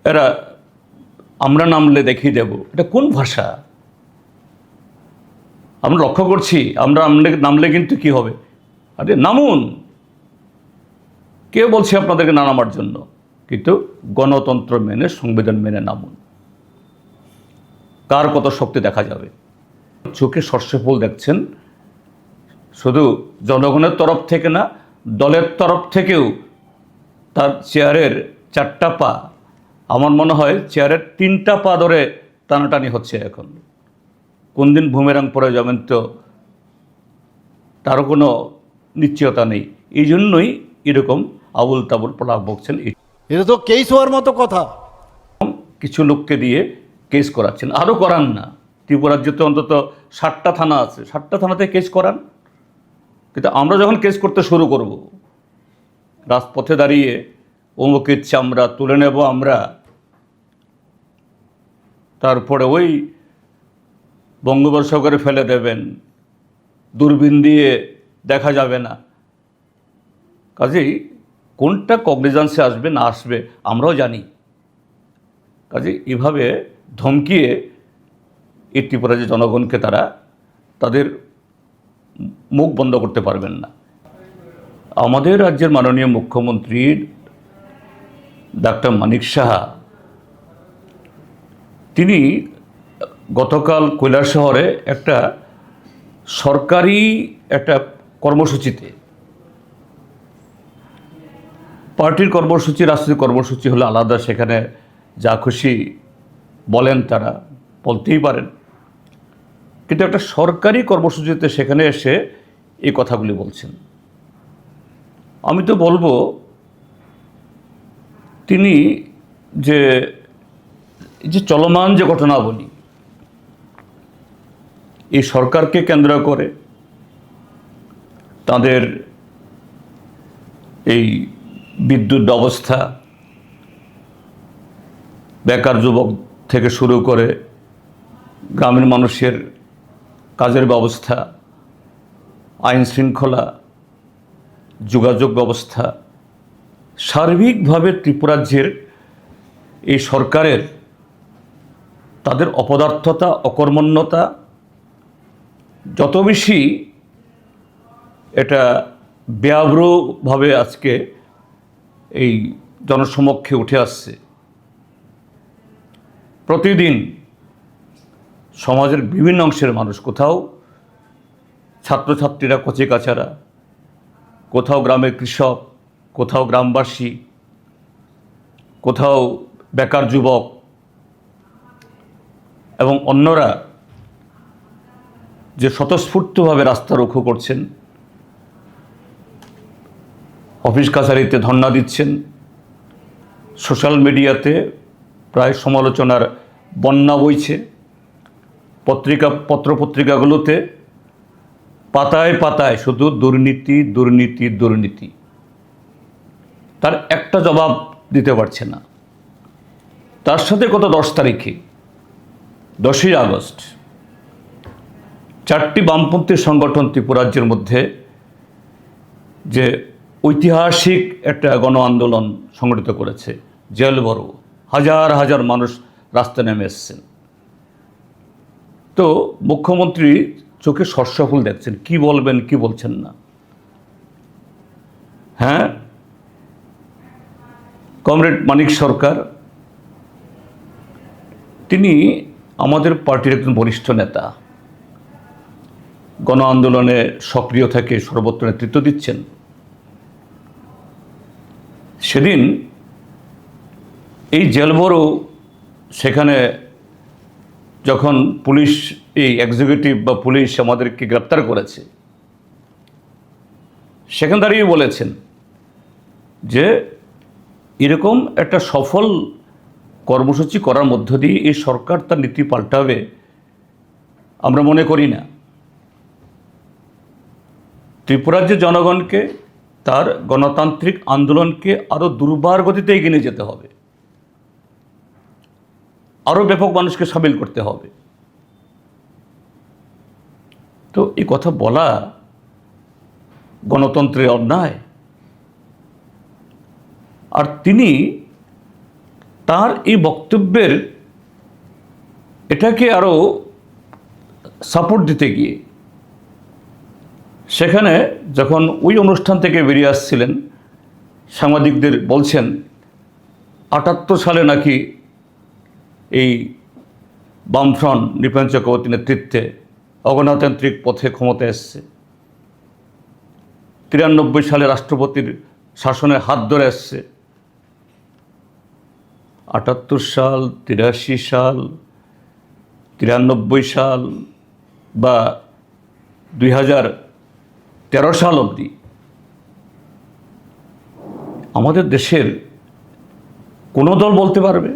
এরা আমরা নামলে দেখিয়ে দেব, এটা কোন ভাষা? আমরা লক্ষ্য করছি আমরা নামলে কিন্তু কি হবে? আরে নামুন, কে বলছে আপনাদেরকে না নামার জন্য? কিন্তু গণতন্ত্র মেনে, সংবিধান মেনে নামুন। কার কত শক্তি দেখা যাবে। চোখে সর্ষে ফুল দেখছেন, শুধু জনগণের তরফ থেকে না, দলের তরফ থেকেও তার চেয়ারের 4টা পা, আমার মনে হয় চেয়ারের 3টা পা ধরে টানাটানি হচ্ছে এখন। কোন দিন বুমেরাং পড়ে যাবেন তো তারও কোনো নিশ্চয়তা নেই। এই জন্যই এরকম আবুল তাবুল প্রলাপ বকছেন। এটা তো কেস হওয়ার মতো কথা। কিছু লোককে দিয়ে কেস করাচ্ছেন, আরও করান না। ত্রিপুরা রাজ্যতে অন্তত 7টা থানা আছে, 7টা থানাতে কেস করান। কিন্তু আমরা যখন কেস করতে শুরু করব, রাজপথে দাঁড়িয়ে অমুকের চামড়া তুলে নেব আমরা, তারপরে ওই বঙ্গোপসাগরে ফেলে দেবেন, দূরবীন দিয়ে দেখা যাবে না। কাজেই কোনটা কগনিজেন্সে আসবে না আসবে আমরাও জানি। কাজেই এভাবে ধমকিয়ে এই ত্রিপুরা যে জনগণকে তারা তাদের মুখ বন্ধ করতে পারবেন না। আমাদের রাজ্যের মাননীয় মুখ্যমন্ত্রী ডাক্তার মানিক সাহা, তিনি গতকাল কৈলাসহরে একটা সরকারি একটা কর্মসূচিতে, পার্টির কর্মসূচি রাষ্ট্রীয় কর্মসূচি হলো আলাদা, সেখানে যা খুশি বলেন তারা বলতেই পারেন, কিন্তু একটা সরকারি কর্মসূচিতে সেখানে এসে এই কথাগুলি বলছেন। আমি তো বলবো তিনি যে চলমান যে ঘটনাবলী এই সরকারকে কেন্দ্র করে, তাদের এই বিদ্যুৎ ব্যবস্থা, বেকার যুবক থেকে শুরু করে গ্রামের মানুষের কাজের ব্যবস্থা, আইন শৃঙ্খলা, যোগাযোগ ব্যবস্থা, সার্বিকভাবে ত্রিপুরাজ্যের এই সরকারের তাদের অপদার্থতা, অকর্মণ্যতা যত বেশি এটা ব্যাব্রভাবে আজকে এই জনসমক্ষে উঠে আসছে। প্রতিদিন সমাজের বিভিন্ন অংশের মানুষ, কোথাও ছাত্রছাত্রীরা, কচিকাচারা, কোথাও গ্রামের কৃষক, কোথাও গ্রামবাসী, কোথাও বেকার যুবক এবং অন্যরা যে স্বতঃস্ফূর্তভাবে রাস্তা রুখু করছেন, অফিস কাছারিতে ধর্ণা দিচ্ছেন, সোশ্যাল মিডিয়াতে প্রায় সমালোচনার বন্যা বইছে, পত্রপত্রিকাগুলোতে পাতায় পাতায় শুধু দুর্নীতি, দুর্নীতি, দুর্নীতি। তার একটা জবাব দিতে পারছে না। তার সাথে গত 10 তারিখে 10ই আগস্ট 4টি বামপন্থী সংগঠন ত্রিপুরাজ্যের মধ্যে যে ঐতিহাসিক একটা গণ আন্দোলন সংগঠিত করেছে, জেল ভরো, হাজার হাজার মানুষ রাস্তায় নেমে এসছেন। তো মুখ্যমন্ত্রী চোখে সর্ষফুল দেখছেন, কি বলবেন কি বলছেন না। হ্যাঁ, কমরেড মানিক সরকার, তিনি আমাদের পার্টির একজন বরিষ্ঠ নেতা, গণ আন্দোলনে সক্রিয় থেকে সর্বত্র নেতৃত্ব দিচ্ছেন। সেদিন এই জেলভরো সেখানে যখন পুলিশ, এই এক্সিকিউটিভ বা পুলিশ আমাদেরকে গ্রেপ্তার করেছে, সেখানে দাঁড়িয়ে বলেছেন যে এরকম একটা সফল কর্মসূচি করার মধ্য দিয়ে এই সরকার তার নীতি পাল্টাবে আমরা মনে করি না। ত্রিপুরাজ্যের জনগণকে তার গণতান্ত্রিক আন্দোলনকে আরও দুর্বার গতিতে এগিয়ে নিয়ে যেতে হবে, আরও ব্যাপক মানুষকে সামিল করতে হবে। তো এই কথা বলা গণতন্ত্রের অন্যায়। আর তিনি তার এই বক্তব্যের এটাকে আরও সাপোর্ট দিতে গিয়ে সেখানে যখন ওই অনুষ্ঠান থেকে বেরিয়ে আসছিলেন সাংবাদিকদের বলছেন ৭৮ সালে নাকি এই বামফ্রন্ট নৃপেন চক্রবর্তী নেতৃত্বে অগণতান্ত্রিক পথে ক্ষমতা এসছে, ৯৩ সালে রাষ্ট্রপতির শাসনের হাত ধরে এসছে। ৭৮ সাল, ৮৩ সাল, ৯৩ সাল বা ২০১৩ সাল অবধি আমাদের দেশের কোনো দল বলতে পারবে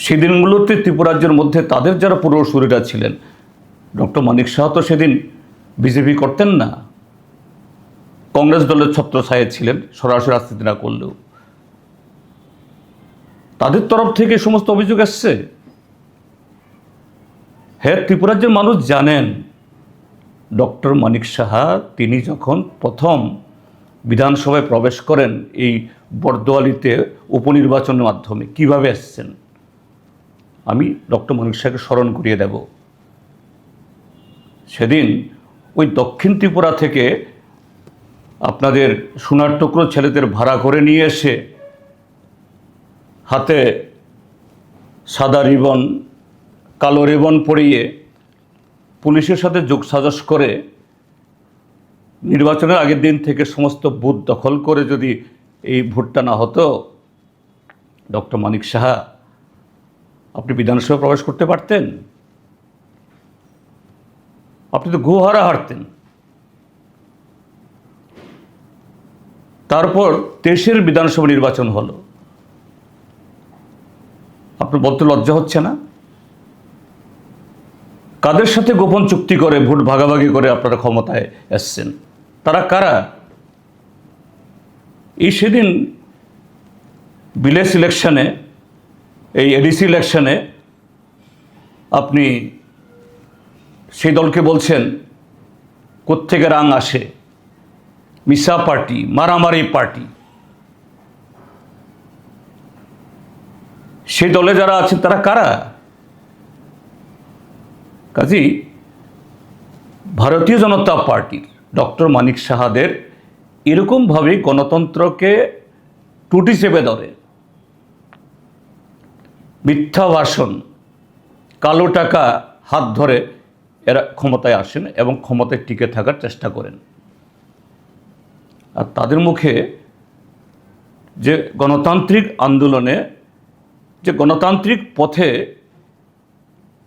সেদিনগুলোতে ত্রিপুরাজ্যের মধ্যে তাদের যারা পূর্বসূরীরা ছিলেন, ডক্টর মানিক সাহা তো সেদিন বিজেপি করতেন না, কংগ্রেস দলের ছত্রছায়ায় ছিলেন সরাসরি রাজনীতি না করলেও, তাদের তরফ থেকে সমস্ত অভিযোগ আসছে। হ্যাঁ, ত্রিপুরাজ্যের মানুষ জানেন ডক্টর মানিক সাহা তিনি যখন প্রথম বিধানসভায় প্রবেশ করেন এই বরদোয়ালিতে উপনির্বাচনের মাধ্যমে কিভাবে এসছেন। আমি ডক্টর মানিক সাহাকে স্মরণ করিয়ে দেব, সেদিন ওই দক্ষিণ ত্রিপুরা থেকে আপনাদের সোনার টুকরো ছেলেদের ভাড়া করে নিয়ে এসে হাতে সাদা রিবন কালো রিবন পরিয়ে পুলিশের সাথে যোগসাজশ করে নির্বাচনের আগের দিন থেকে সমস্ত বুথ দখল করে যদি এই ভোটটা না হতো, ডক্টর মানিক সাহা আপনি বিধানসভায় প্রবেশ করতে পারতেন? আপনি তো গুহারা হারতেন। তারপর দেশের বিধানসভা নির্বাচন হলো, আপনার বলতে লজ্জা হচ্ছে না? কাদের সাথে গোপন চুক্তি করে ভোট ভাগাভাগি করে আপনারা ক্ষমতায় এসছেন? তারা কারা? এই সেদিন বিলেস ইলেকশনে, এই এডিসি ইলেকশনে আপনি সেই দলকে বলছেন কোত্থেকে রাং আসে, মিসা পার্টি, মারামারি পার্টি। সেই দলে যারা আছেন তারা কারা? কাজেই ভারতীয় জনতা পার্টির ডক্টর মানিক সাহাদের এরকমভাবে গণতন্ত্রকে টুটি চেপে ধরে মিথ্যা ভাষণ, কালো টাকা হাত ধরে এরা ক্ষমতায় আসেন এবং ক্ষমতায় টিকে থাকার চেষ্টা করেন। আর তাদের মুখে যে গণতান্ত্রিক আন্দোলনে, যে গণতান্ত্রিক পথে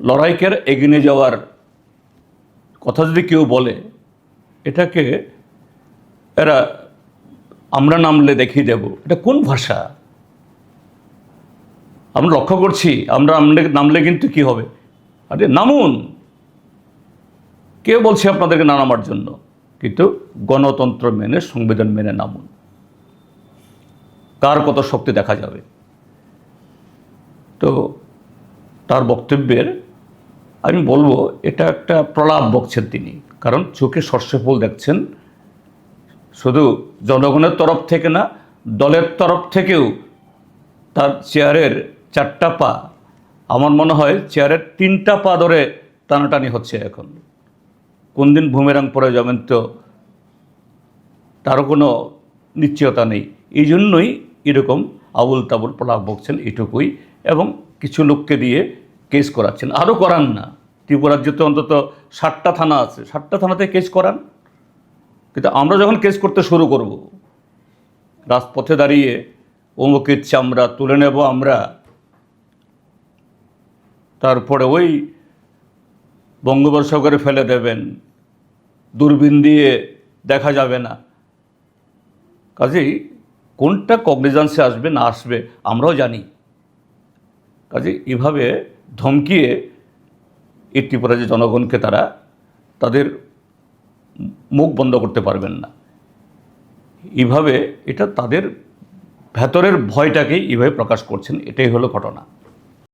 লড়াইকে এগিয়ে যাওয়ার কথা যদি কেউ বলে, এটাকে এরা আমরা নামলে দেখিয়ে দেব, এটা কোন ভাষা? আমরা লক্ষ্য করছি, আমরা নামলে কিন্তু কি হবে? আরে নামুন, কে বলছে আপনাদেরকে না নামার জন্য? কিন্তু গণতন্ত্র মেনে, সংবিধান মেনে নামুন, কার কত শক্তি দেখা যাবে। তো তার বক্তব্যের আমি বলবো এটা একটা প্রলাপ বকছেন তিনি, কারণ চোখে সর্ষে ফুল দেখছেন। শুধু জনগণের তরফ থেকে না, দলের তরফ থেকেও তার চেয়ারের 4টা পা, আমার মনে হয় চেয়ারের 3টা পা ধরে টানাটানি হচ্ছে এখন। কোন দিন বুমেরাং পড়ে যাবেন তো তারও কোনো নিশ্চয়তা নেই। এই জন্যই এরকম আবুল তাবুল প্রলাপ বকছেন, এটুকুই। এবং কিছু লোককে দিয়ে কেস করাচ্ছেন, আরও করান না। ত্রিপুরা রাজ্যতে অন্তত 7টা থানা আছে, 7টা থানাতে কেস করান। কিন্তু আমরা যখন কেস করতে শুরু করব, রাজপথে দাঁড়িয়ে অমুকের চামড়া তুলে নেব আমরা, তারপরে ওই বঙ্গোপসাগরে ফেলে দেবেন, দূরবীন দিয়ে দেখা যাবে না। কাজেই কোনটা কগনিজেন্সে আসবে না আসবে আমরাও জানি। কাজেই এভাবে ধমকিয়ে এই ত্রিপুরা যে জনগণকে তারা তাদের মুখ বন্ধ করতে পারবেন না। এইভাবে এটা তাদের ভেতরের ভয়টাকেই এইভাবে প্রকাশ করছেন, এটাই হলো ঘটনা।